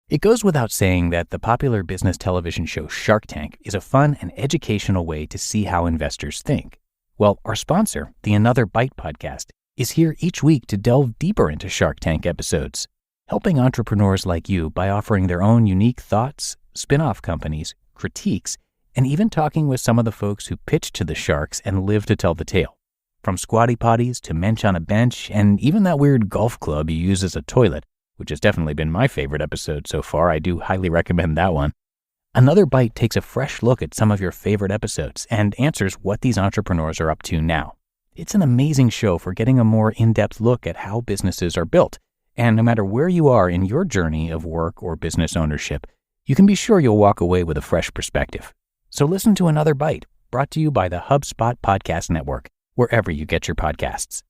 It goes without saying that the popular business television show Shark Tank is a fun and educational way to see how investors think. Well, our sponsor, the Another Bite podcast, is here each week to delve deeper into Shark Tank episodes, helping entrepreneurs like you by offering their own unique thoughts, spin-off companies, critiques, and even talking with some of the folks who pitch to the sharks and live to tell the tale. From squatty potties to mensch on a bench, and even that weird golf club you use as a toilet, which has definitely been my favorite episode so far. I do highly recommend that one. Another Bite takes a fresh look at some of your favorite episodes and answers what these entrepreneurs are up to now. It's an amazing show for getting a more in-depth look at how businesses are built. And no matter where you are in your journey of work or business ownership, you can be sure you'll walk away with a fresh perspective. So listen to Another Bite, brought to you by the HubSpot Podcast Network, wherever you get your podcasts.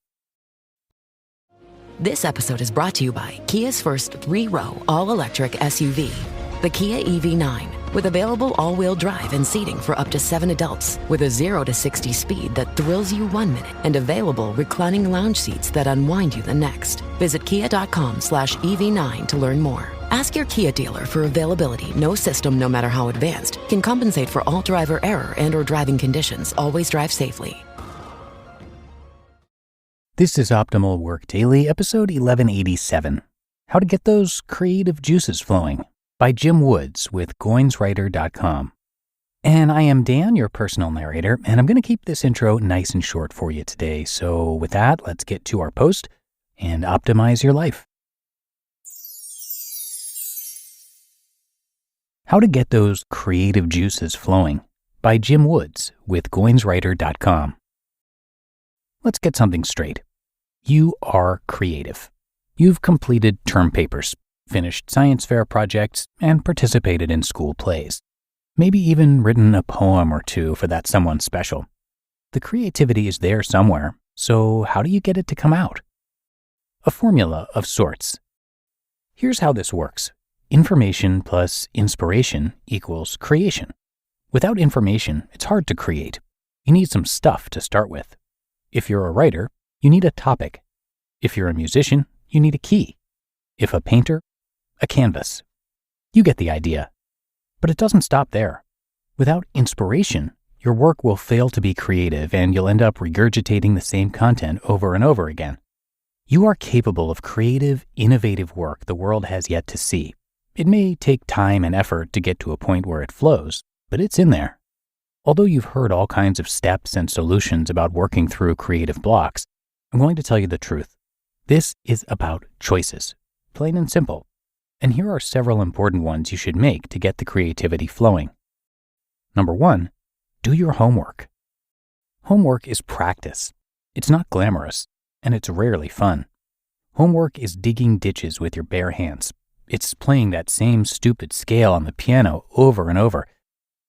This episode is brought to you by Kia's first 3-row all-electric SUV, the Kia EV9, with available all-wheel drive and seating for up to 7 adults, with a 0 to 60 speed that thrills you 1 minute, and available reclining lounge seats that unwind you the next. Visit kia.com/EV9 to learn more. Ask your Kia dealer for availability. No system, no matter how advanced, can compensate for all driver error and/or driving conditions. Always drive safely. This is Optimal Work Daily, episode 1187, How to Get Those Creative Juices Flowing, by Jim Woods with Goinswriter.com. And I am Dan, your personal narrator, and I'm going to keep this intro nice and short for you today. So with that, let's get to our post and optimize your life. How to Get Those Creative Juices Flowing, by Jim Woods with Goinswriter.com. Let's get something straight. You are creative. You've completed term papers, finished science fair projects, and participated in school plays. Maybe even written a poem or two for that someone special. The creativity is there somewhere, so how do you get it to come out? A formula of sorts. Here's how this works. Information plus inspiration equals creation. Without information, it's hard to create. You need some stuff to start with. If you're a writer, you need a topic. If you're a musician, you need a key. If a painter, a canvas. You get the idea. But it doesn't stop there. Without inspiration, your work will fail to be creative and you'll end up regurgitating the same content over and over again. You are capable of creative, innovative work the world has yet to see. It may take time and effort to get to a point where it flows, but it's in there. Although you've heard all kinds of steps and solutions about working through creative blocks, I'm going to tell you the truth. This is about choices, plain and simple. And here are several important ones you should make to get the creativity flowing. Number 1, do your homework. Homework is practice. It's not glamorous, and it's rarely fun. Homework is digging ditches with your bare hands. It's playing that same stupid scale on the piano over and over.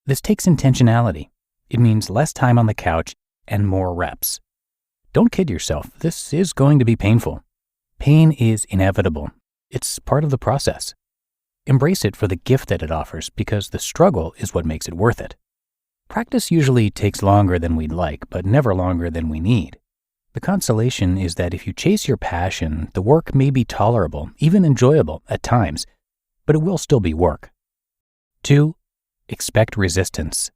This takes intentionality. It means less time on the couch and more reps. Don't kid yourself. This is going to be painful. Pain is inevitable. It's part of the process. Embrace it for the gift that it offers because the struggle is what makes it worth it. Practice usually takes longer than we'd like, but never longer than we need. The consolation is that if you chase your passion, the work may be tolerable, even enjoyable at times, but it will still be work. 2, expect resistance.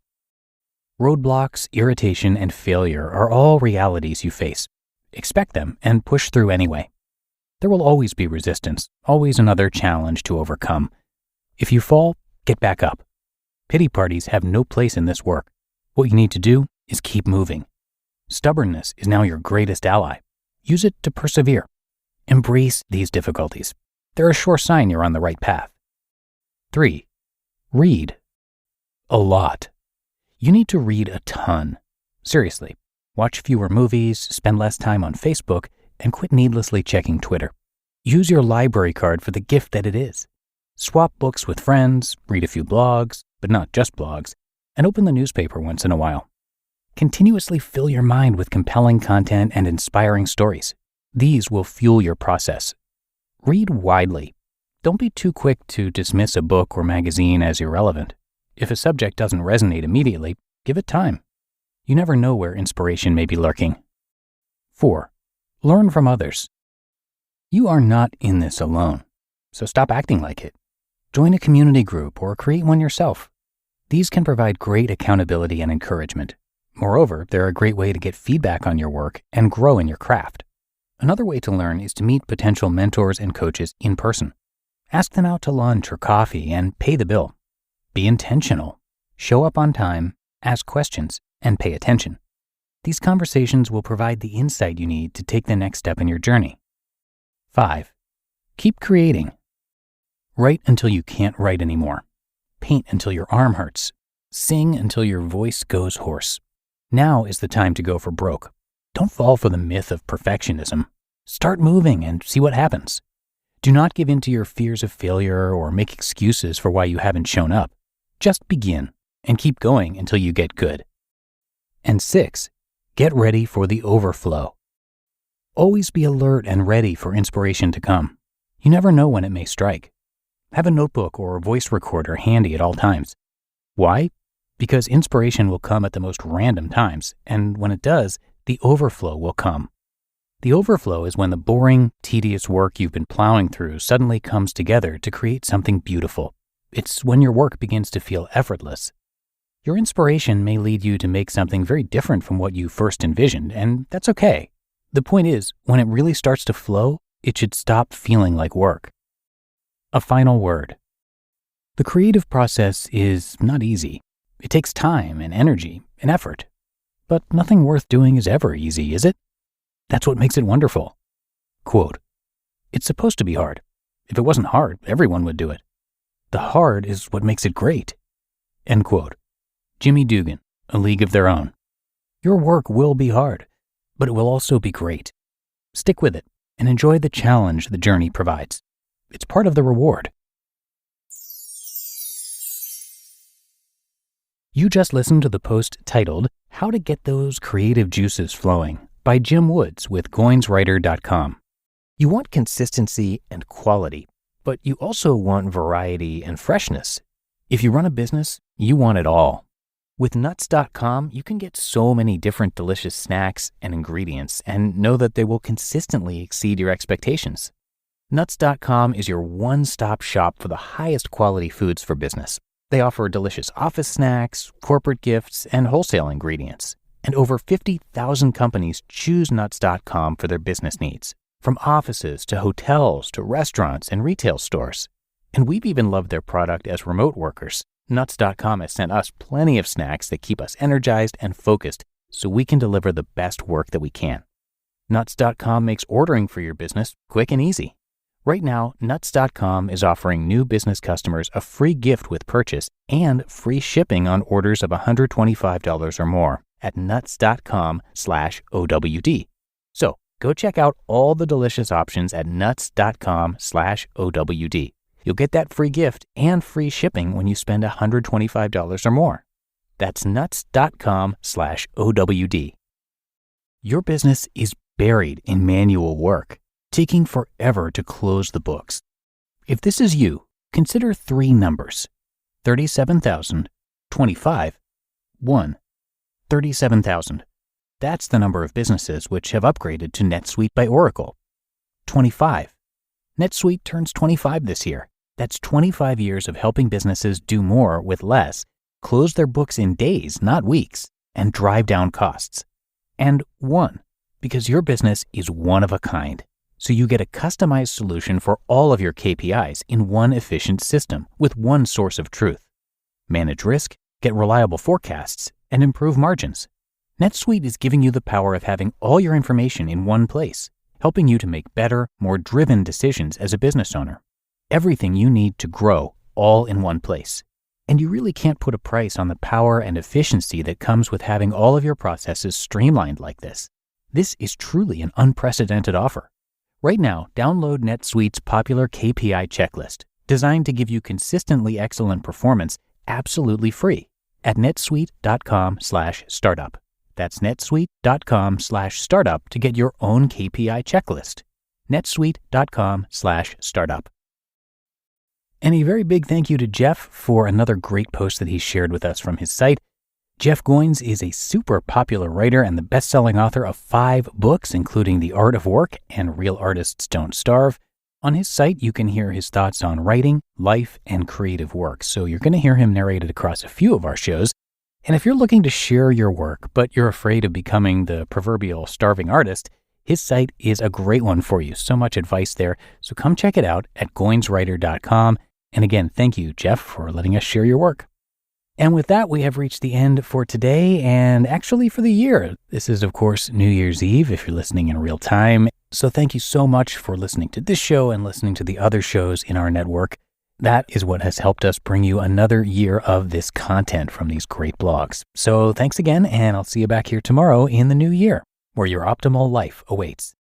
Roadblocks, irritation, and failure are all realities you face. Expect them and push through anyway. There will always be resistance, always another challenge to overcome. If you fall, get back up. Pity parties have no place in this work. What you need to do is keep moving. Stubbornness is now your greatest ally. Use it to persevere. Embrace these difficulties. They're a sure sign you're on the right path. 3, read. A lot. You need to read a ton. Seriously, watch fewer movies, spend less time on Facebook, and quit needlessly checking Twitter. Use your library card for the gift that it is. Swap books with friends, read a few blogs, but not just blogs, and open the newspaper once in a while. Continuously fill your mind with compelling content and inspiring stories. These will fuel your process. Read widely. Don't be too quick to dismiss a book or magazine as irrelevant. If a subject doesn't resonate immediately, give it time. You never know where inspiration may be lurking. 4, learn from others. You are not in this alone, so stop acting like it. Join a community group or create one yourself. These can provide great accountability and encouragement. Moreover, they're a great way to get feedback on your work and grow in your craft. Another way to learn is to meet potential mentors and coaches in person. Ask them out to lunch or coffee and pay the bill. Be intentional. Show up on time, ask questions, and pay attention. These conversations will provide the insight you need to take the next step in your journey. 5. Keep creating. Write until you can't write anymore. Paint until your arm hurts. Sing until your voice goes hoarse. Now is the time to go for broke. Don't fall for the myth of perfectionism. Start moving and see what happens. Do not give in to your fears of failure or make excuses for why you haven't shown up. Just begin and keep going until you get good. And 6, get ready for the overflow. Always be alert and ready for inspiration to come. You never know when it may strike. Have a notebook or a voice recorder handy at all times. Why? Because inspiration will come at the most random times, and when it does, the overflow will come. The overflow is when the boring, tedious work you've been plowing through suddenly comes together to create something beautiful. It's when your work begins to feel effortless. Your inspiration may lead you to make something very different from what you first envisioned, and that's okay. The point is, when it really starts to flow, it should stop feeling like work. A final word. The creative process is not easy. It takes time and energy and effort. But nothing worth doing is ever easy, is it? That's what makes it wonderful. Quote, "It's supposed to be hard. If it wasn't hard, everyone would do it. The hard is what makes it great." End quote. Jimmy Dugan, A League of Their Own. Your work will be hard, but it will also be great. Stick with it and enjoy the challenge the journey provides. It's part of the reward. You just listened to the post titled, "How to Get Those Creative Juices Flowing" by Jim Woods with Goinswriter.com. You want consistency and quality, but you also want variety and freshness. If you run a business, you want it all. With Nuts.com, you can get so many different delicious snacks and ingredients and know that they will consistently exceed your expectations. Nuts.com is your one-stop shop for the highest quality foods for business. They offer delicious office snacks, corporate gifts, and wholesale ingredients. And over 50,000 companies choose Nuts.com for their business needs, from offices to hotels to restaurants and retail stores. And we've even loved their product as remote workers. Nuts.com has sent us plenty of snacks that keep us energized and focused so we can deliver the best work that we can. Nuts.com makes ordering for your business quick and easy. Right now, Nuts.com is offering new business customers a free gift with purchase and free shipping on orders of $125 or more at nuts.com/OWD. So go check out all the delicious options at nuts.com/OWD. You'll get that free gift and free shipping when you spend $125 or more. That's nuts.com/OWD. Your business is buried in manual work, taking forever to close the books. If this is you, consider 3 numbers: 37,000, 25, 1. 37,000. That's the number of businesses which have upgraded to NetSuite by Oracle. 25. NetSuite turns 25 this year. That's 25 years of helping businesses do more with less, close their books in days, not weeks, and drive down costs. And 1, because your business is one of a kind. So you get a customized solution for all of your KPIs in one efficient system with one source of truth. Manage risk, get reliable forecasts, and improve margins. NetSuite is giving you the power of having all your information in one place, helping you to make better, more driven decisions as a business owner. Everything you need to grow, all in one place. And you really can't put a price on the power and efficiency that comes with having all of your processes streamlined like this. This is truly an unprecedented offer. Right now, download NetSuite's popular KPI checklist, designed to give you consistently excellent performance absolutely free at netsuite.com/startup. That's netsuite.com/startup to get your own KPI checklist. netsuite.com/startup. And a very big thank you to Jeff for another great post that he shared with us from his site. Jeff Goins is a super popular writer and the best-selling author of 5 books, including The Art of Work and Real Artists Don't Starve. On his site, you can hear his thoughts on writing, life, and creative work. So you're going to hear him narrated across a few of our shows. And if you're looking to share your work, but you're afraid of becoming the proverbial starving artist, his site is a great one for you. So much advice there. So come check it out at goinswriter.com. And again, thank you, Jeff, for letting us share your work. And with that, we have reached the end for today and actually for the year. This is, of course, New Year's Eve if you're listening in real time. So thank you so much for listening to this show and listening to the other shows in our network. That is what has helped us bring you another year of this content from these great blogs. So thanks again, and I'll see you back here tomorrow in the new year, where your optimal life awaits.